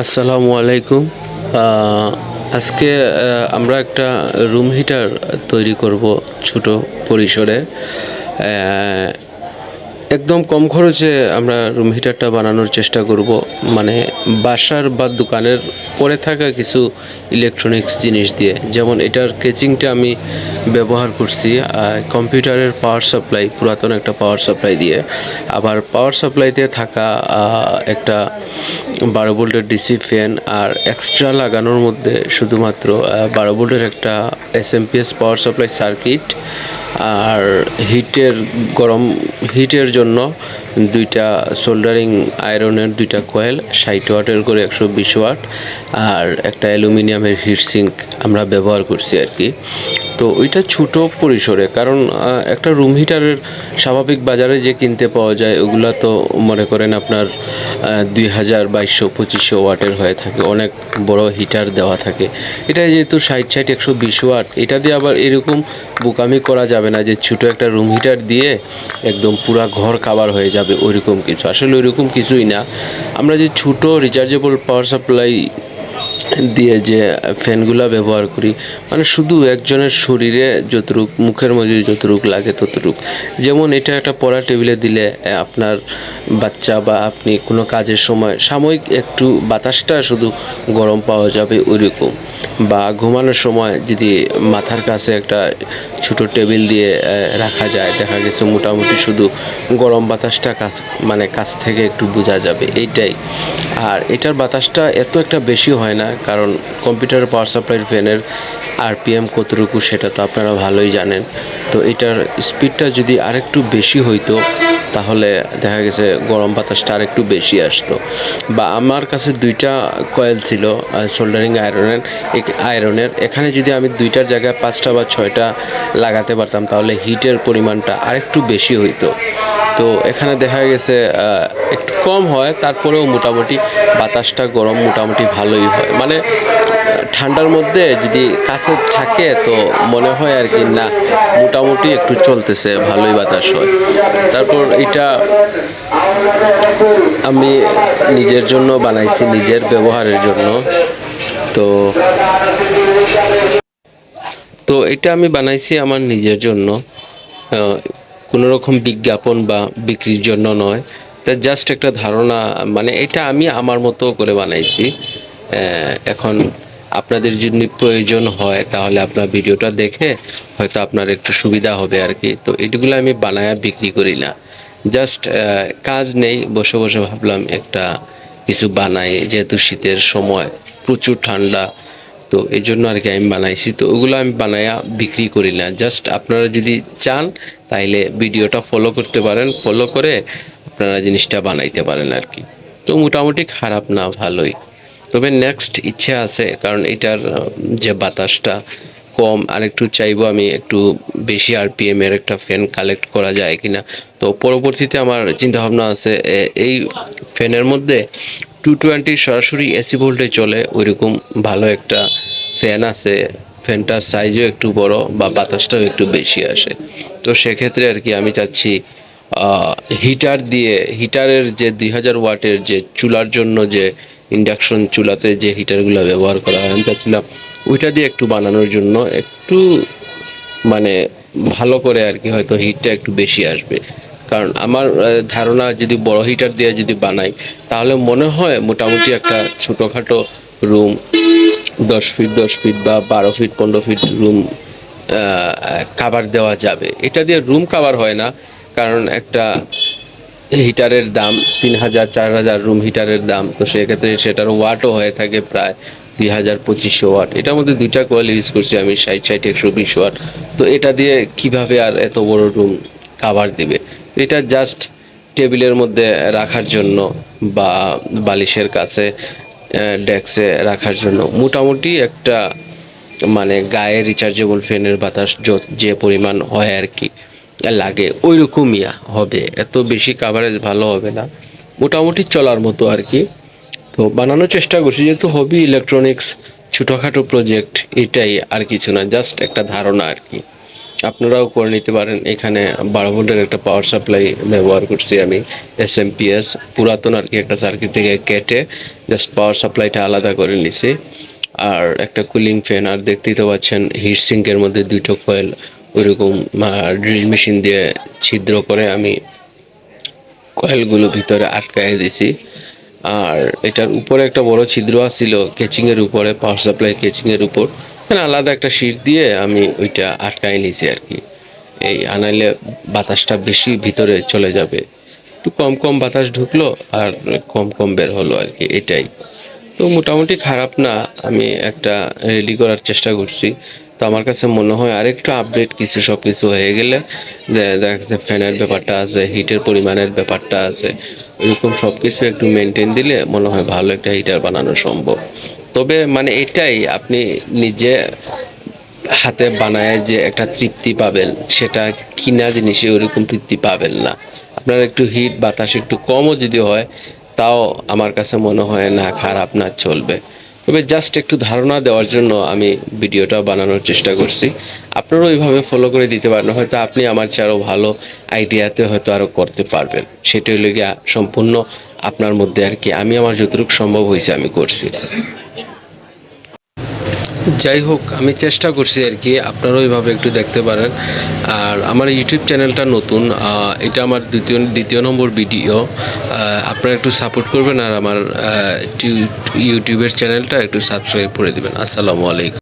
আসসালামু আলাইকুম। আজকে আমরা একটা রুম হিটার তৈরি করব ছোট পরিসরে। একদম কম খরচে আমরা রুম হিটারটা বানানোর চেষ্টা করব। মানে বাসার বা দোকানের পড়ে থাকা কিছু ইলেকট্রনিক্স জিনিস দিয়ে, যেমন এটার কেচিংটা আমি ব্যবহার করছি কম্পিউটারের পাওয়ার সাপ্লাই, পুরাতন একটা পাওয়ার সাপ্লাই দিয়ে। আবার পাওয়ার সাপ্লাইতে থাকা একটা 12 ভোল্টের ডিসি ফ্যান, আর এক্সট্রা লাগানোর মধ্যে শুধুমাত্র 12 ভোল্টের একটা এসএমপিএস পাওয়ার সাপ্লাই সার্কিট, আর গরম হিটের জন্য দুইটা সোল্ডারিং আয়রনের দুইটা কয়েল 60 ওয়াটের করে 120 ওয়াট, আর একটা অ্যালুমিনিয়ামের হিট সিঙ্ক আমরা ব্যবহার করছি আর কি। তো ওইটা ছোট পরিসরে, কারণ একটা রুম হিটারের স্বাভাবিক বাজারে যে কিনতে পাওয়া যায় ওগুলা তো মনে করেন আপনার 2000 2200 2500 ওয়াটের হয়ে থাকে, অনেক বড় হিটার দেওয়া থাকে। এটা যেহেতু 60 60 120 ওয়াট, এটা দিয়ে আবার এরকম বোকামি করা যাবে না যে ছোটো একটা রুম হিটার দিয়ে একদম পুরা ঘর কাভার হয়ে যাবে, ওইরকম কিছু। আসলে ওইরকম কিছুই না। আমরা যে ছোটো রিচার্জেবল পাওয়ার সাপ্লাই দিয়ে যে ফ্যানগুলো ব্যবহার করি, মানে শুধু একজনের শরীরে যতটুক, মুখের মধ্যে যতটুক লাগে ততটুক। যেমন এটা একটা পড়া টেবিলে দিলে আপনার বাচ্চা বা আপনি কোনো কাজের সময় সাময়িক একটু বাতাসটা শুধু গরম পাওয়া যাবে ওইরকম। বা ঘুমানোর সময় যদি মাথার কাছে একটা ছোটো টেবিল দিয়ে রাখা যায়, দেখা গেছে মোটামুটি শুধু গরম বাতাসটা কাছ থেকে একটু বোঝা যাবে, এইটাই। আর এটার বাতাসটা এত একটা বেশি হয় না, কারণ কম্পিউটার পাওয়ার সাপ্লাইয়ের ফ্যানের আরপিএম কতটুকু সেটা তো আপনারা ভালোই জানেন। তো এটার স্পিডটা যদি আরেকটু বেশি হইতো তাহলে দেখা গেছে গরম বাতাসটা আরেকটু বেশি আসতো। বা আমার কাছে দুইটা কয়েল ছিল সোল্ডারিং আয়রনের, এখানে যদি আমি দুইটার জায়গায় 5টা বা 6টা লাগাতে পারতাম তাহলে হিটের পরিমাণটা আরেকটু বেশি হইতো। তো এখানে দেখা গেছে একটু কম হয়, তারপরেও মোটামুটি বাতাসটা গরম মোটামুটি ভালোই হয়। মানে ঠান্ডার মধ্যে যদি কাছে থাকে তো মনে হয় আর কি না, মোটামুটি একটু চলতেছে, ভালোই বাতাস হয়। তারপর এটা আমি নিজের জন্য বানাইছি, নিজের ব্যবহারের জন্য। তো তো এটা আমি বানাইছি আমার নিজের জন্য, কোনো রকম বিজ্ঞাপন বা বিক্রির জন্য নয়। তা জাস্ট একটা ধারণা, মানে এটা আমি আমার মতো করে বানাইছি। এখন আপনাদের যদি প্রয়োজন হয় তাহলে আপনার ভিডিওটা দেখে হয়তো আপনার একটু সুবিধা হবে আর কি। তো এইগুলো আমি বানায়া বিক্রি করি না, জাস্ট কাজ নেই, বসে বসে ভাবলাম একটা কিছু বানাই, যেহেতু শীতের সময় প্রচুর ঠান্ডা। তো এই জন্য আর কি আমি বানাইছি। তো ওগুলো আমি বানায়া বিক্রি করি না, জাস্ট আপনারা যদি চান তাইলে ভিডিওটা ফলো করতে পারেন, ফলো করে আপনারা জিনিসটা বানাইতে পারেন আর কি। তো মোটামুটি খারাপ না, ভালোই। তবে নেক্সট ইচ্ছে আছে, কারণ এটার যে বাতাসটা কম, আর একটু চাইবো আমি একটু বেশি আরপিএম এর একটা ফ্যান কালেক্ট করা যায় কিনা। তো পরবর্তীতে আমার চিন্তা ভাবনা আছে এই ফ্যানের মধ্যে 220 সরাসরি এসি ভোল্টে চলে ওইরকম ভালো একটা ফ্যান আছে। ফ্যানটার সাইজও একটু বড় বা বাতাসটাও একটু বেশি আসে। তো সেক্ষেত্রে আর কি আমি চাচ্ছি হিটার দিয়ে, হিটারের যে 2000 ওয়াটের যে চুলার জন্য যে ইন্ডাকশন চুলাতে যে হিটারগুলো ব্যবহার করা হয়, আমি চাচ্ছিলাম ওইটা দিয়ে একটু বানানোর জন্য, একটু মানে ভালো করে আর কি, হয়তো হিটটা একটু বেশি আসবে। কারণ আমার ধারণা যদি বড় হিটার দিয়ে যদি বানাই তাহলে মনে হয় মোটামুটি একটা ছোটোখাটো রুম 10 ফিট 10 ফিট বা 12 ফিট 15 ফিট রুম কাভার দেওয়া যাবে। এটা দিয়ে রুম কাভার হয় না, কারণ একটা হিটারের দাম 3000 4000 রুম হিটারের দাম। তো সেক্ষেত্রে সেটার ওয়াটও হয়ে থাকে প্রায় 2000 2500 ওয়াট। এটার মধ্যে দুইটা কয়েল ইউজ করছি আমি, 60 60 120 ওয়াট। তো এটা দিয়ে কিভাবে আর এত বড় রুম কাভার দিবে? এটা জাস্ট টেবিলের মধ্যে রাখার জন্য বা বালিশের কাছে ডেস্কে রাখার জন্য মোটামুটি একটা, মানে গায়ে রিচার্জেবল ফ্যানের বাতাস যে পরিমাণ হয় আর কি লাগে ওই রকমই হবে, এত বেশি কাভারেজ ভালো হবে না, মোটামুটি চলার মতো আর কি। তো বানানোর চেষ্টা করছি, যেহেতু হবি ইলেকট্রনিক্স, ছোটোখাটো প্রজেক্ট, এটাই আর কিছু না, জাস্ট একটা ধারণা আর কি। আপনারাও করে নিতে পারেন। এখানে 12 ভোল্টের একটা পাওয়ার সাপ্লাই ব্যবহার করছি আমি, এসএমপিএস পুরাতন আর কি একটা সার্কিট থেকে কেটে জাস্ট পাওয়ার সাপ্লাইটা আলাদা করে নিছি। আর একটা কুলিং ফ্যান, আর দেখতেই তো পাচ্ছেন হিট সিঙ্কের মধ্যে দুটো কয়েল ওইরকম ড্রিল মেশিন দিয়ে ছিদ্র করে আমি কয়েলগুলো ভিতরে আটকায় দিছি। আর এটার উপরে একটা বড় ছিদ্র আছিল কেচিং এর উপরে, পাওয়ার সাপ্লাই কেচিং এর উপর, মানে আলাদা একটা শীট দিয়ে আমি ওইটা আটকায় নিছি আর কি। এই আনাইলে বাতাসটা বেশি ভিতরে চলে যাবে, একটু কম কম বাতাস ঢুকলো আর কম কম বের হলো আর কি, এটাই। তো মোটামুটি খারাপ না, আমি একটা রেডি করার চেষ্টা করছি। তো আমার কাছে মনে হয় আরেকটু আপডেট কিছু সব কিছু হয়ে গেলে, দেখা যাচ্ছে ফ্যানের ব্যাপারটা আছে, হিটের পরিমাণের ব্যাপারটা আছে, এরকম সব কিছু একটু মেনটেন দিলে মনে হয় ভালো একটা হিটার বানানো সম্ভব। তবে মানে এটাই, আপনি নিজে হাতে বানায় যে একটা তৃপ্তি পাবেন, সেটা কিনা জিনিসে ওরকম তৃপ্তি পাবেন না। আপনার একটু হিট বাতাস একটু কমও যদি হয়, তাও আমার কাছে মনে হয় না খারাপ, না চলবে। তবে জাস্ট একটু ধারণা দেওয়ার জন্য আমি ভিডিওটা বানানোর চেষ্টা করছি। আপনারাও ওইভাবে ফলো করে দিতে পারেন, হয়তো আপনি আমার চেয়ে আরও ভালো আইডিয়াতে হয়তো আরও করতে পারবেন। সেটা হলো গিয়া সম্পূর্ণ আপনার মধ্যে আর কি। আমি আমার যতটুকু সম্ভব হয়েছে আমি করছি। যাই হোক, আমি চেষ্টা করছি আর কি, আপনারাও এইভাবে একটু দেখতে পারেন। আর আমার ইউটিউব চ্যানেলটা নতুন, এটা আমার দ্বিতীয় নম্বর ভিডিও। আপনারা একটু সাপোর্ট করবেন আর আমার ইউটিউবের চ্যানেলটা একটু সাবস্ক্রাইব করে দিবেন। আসসালামু আলাইকুম।